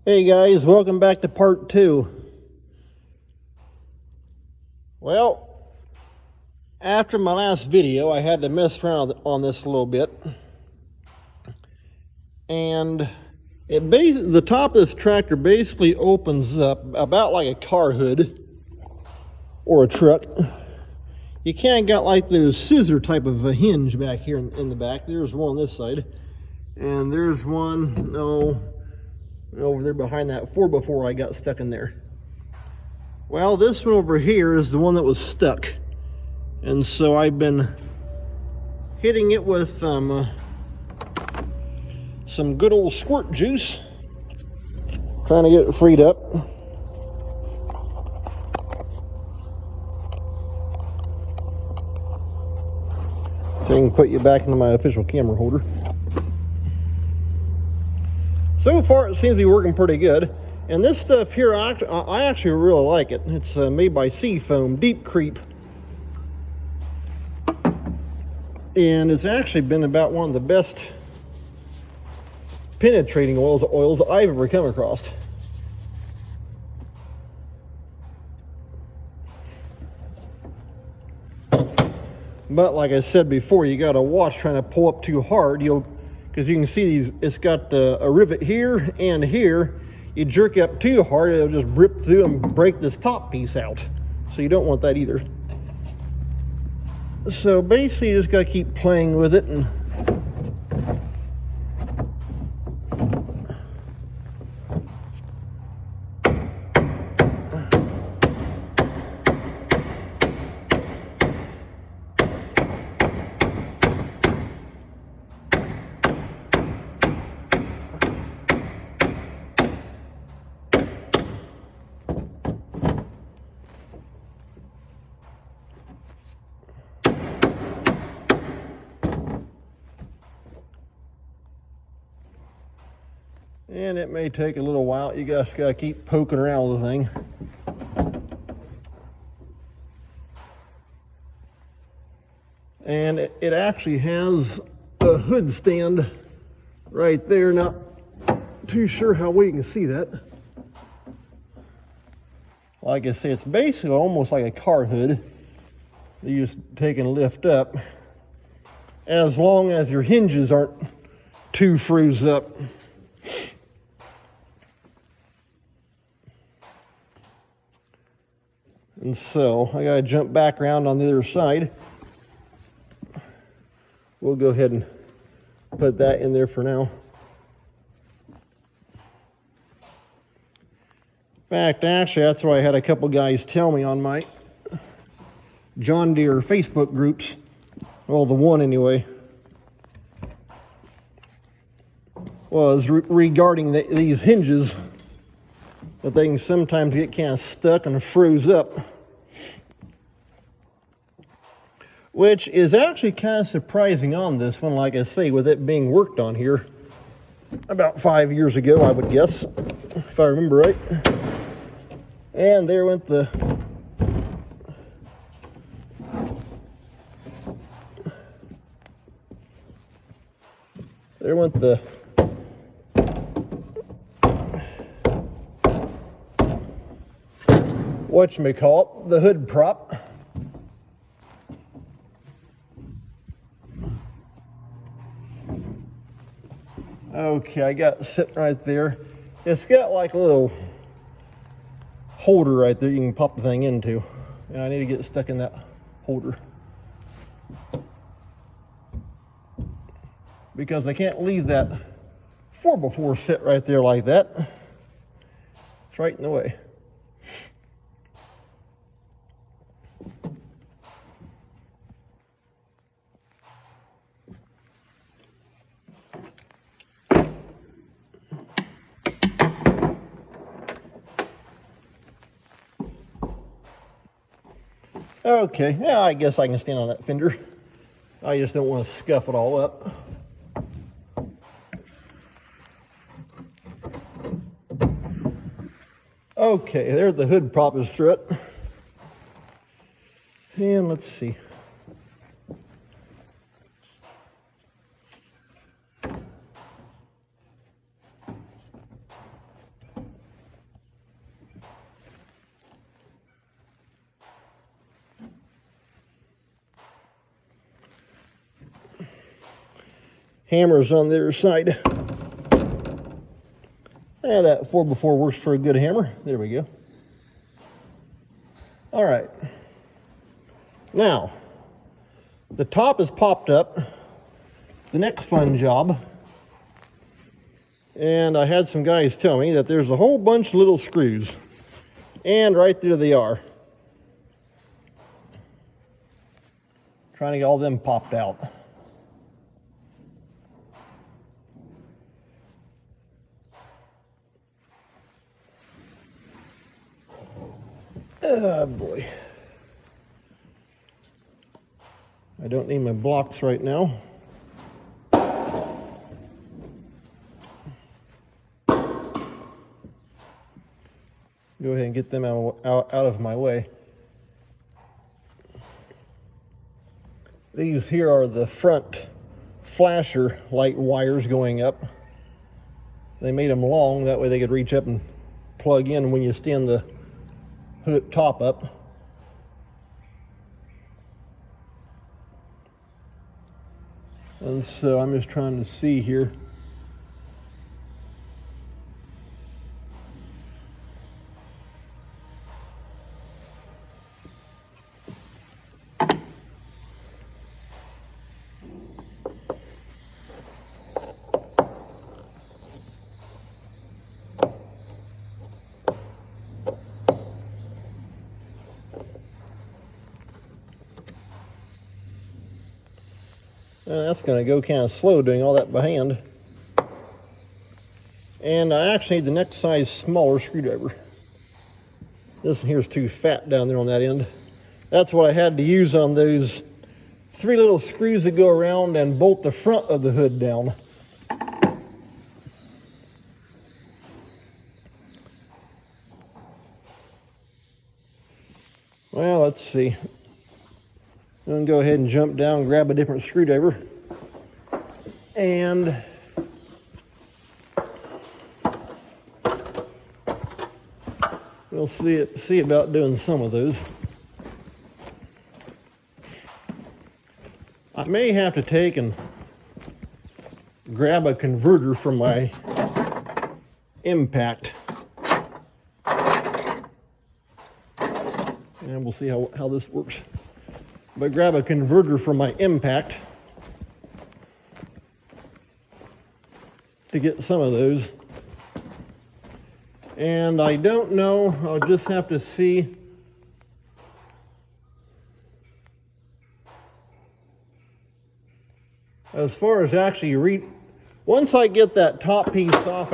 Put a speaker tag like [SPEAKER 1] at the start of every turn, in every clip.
[SPEAKER 1] Hey guys, welcome back to part 2. Well, after my last video, I had to mess around on this a little bit. And the top of this tractor basically opens up about like a car hood or a truck. You kind of got like those scissor type of a hinge back here in the back. There's one on this side. And there's one, over there behind that 4x4 I got stuck in there. Well, this one over here is the one that was stuck. And so I've been hitting it with some good old squirt juice, trying to get it freed up. So I can put you back into my official camera holder. So far, it seems to be working pretty good. And this stuff here, I actually really like it. It's made by Seafoam, Deep Creep. And it's actually been about one of the best penetrating oils I've ever come across. But like I said before, you got to watch trying to pull up too hard. Because you can see these, it's got a rivet here and here. You jerk up too hard, it'll just rip through and break this top piece out. So you don't want that either. So basically, you just got to keep playing with it and it may take a little while. You guys gotta keep poking around with the thing. And it actually has a hood stand right there. Not too sure how well you can see that. Like I say, it's basically almost like a car hood that you just take and lift up, as long as your hinges aren't too froze up. And so I gotta jump back around on the other side. We'll go ahead and put that in there for now. In fact, actually, that's what I had a couple guys tell me on my John Deere Facebook groups. Well, the one anyway. Was regarding these hinges, that they can sometimes get kind of stuck and froze up. Which is actually kind of surprising on this one, like I say, with it being worked on here about 5 years ago, I would guess, if I remember right. And there went the whatchamacallit, the hood prop. Okay, I got it sitting right there. It's got like a little holder right there you can pop the thing into. And I need to get it stuck in that holder, because I can't leave that 4x4 sit right there like that. It's right in the way. Okay, yeah, I guess I can stand on that fender. I just don't want to scuff it all up. Okay, there's the hood prop is through it. And let's see. hammers on the other side. Yeah, that 4x4 works for a good hammer. There we go. All right. Now, the top is popped up. The next fun job, and I had some guys tell me that there's a whole bunch of little screws, and right there they are. Trying to get all of them popped out. Oh boy. I don't need my blocks right now. Go ahead and get them out of my way. These here are the front flasher light wires going up. They made them long, that way they could reach up and plug in when you stand the hood top up. And so I'm just trying to see here. That's going to go kind of slow doing all that by hand. And I actually need the next size smaller screwdriver. This one here is too fat down there on that end. That's what I had to use on those 3 little screws that go around and bolt the front of the hood down. Well, let's see. I'm going to go ahead and jump down, grab a different screwdriver, and we'll see about doing some of those. I may have to take and grab a converter from my impact, and we'll see how this works. But grab a converter from my impact to get some of those. And I don't know, I'll just have to see. As far as actually once I get that top piece off,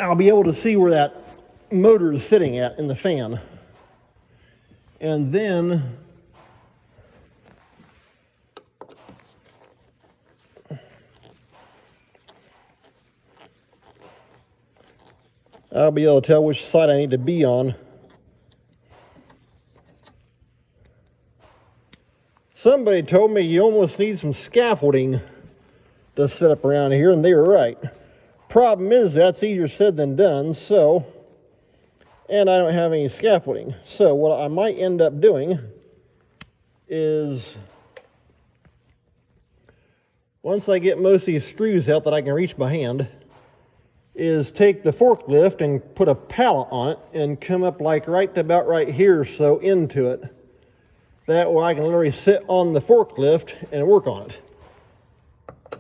[SPEAKER 1] I'll be able to see where that motor is sitting at in the fan. And then I'll be able to tell which side I need to be on. Somebody told me you almost need some scaffolding to set up around here, and they were right. Problem is, that's easier said than done, and I don't have any scaffolding. So what I might end up doing is, once I get most of these screws out that I can reach by hand, is take the forklift and put a pallet on it and come up like about right here, so into it. That way I can literally sit on the forklift and work on it.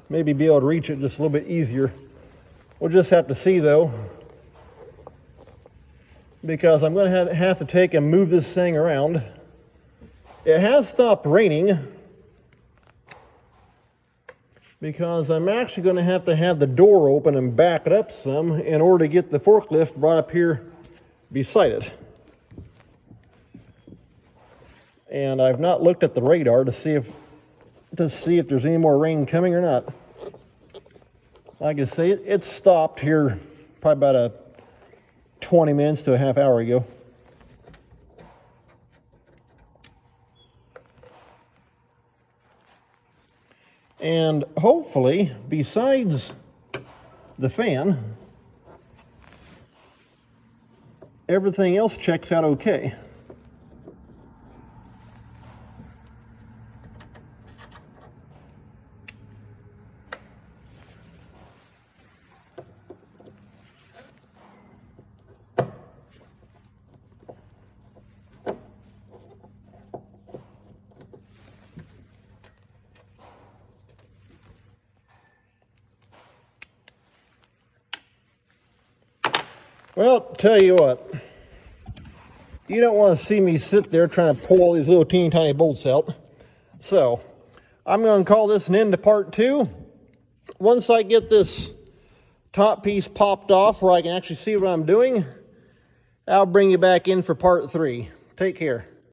[SPEAKER 1] Maybe be able to reach it just a little bit easier. We'll just have to see though, because I'm going to have to take and move this thing around. It has stopped raining, because I'm actually going to have the door open and back it up some in order to get the forklift brought up here beside it. And I've not looked at the radar to see if there's any more rain coming or not. Like I say, it stopped here probably about 20 minutes to a half hour ago. And hopefully, besides the fan, everything else checks out okay. Well, tell you what, you don't want to see me sit there trying to pull all these little teeny tiny bolts out. So I'm going to call this an end to part 2. Once I get this top piece popped off where I can actually see what I'm doing, I'll bring you back in for part 3. Take care.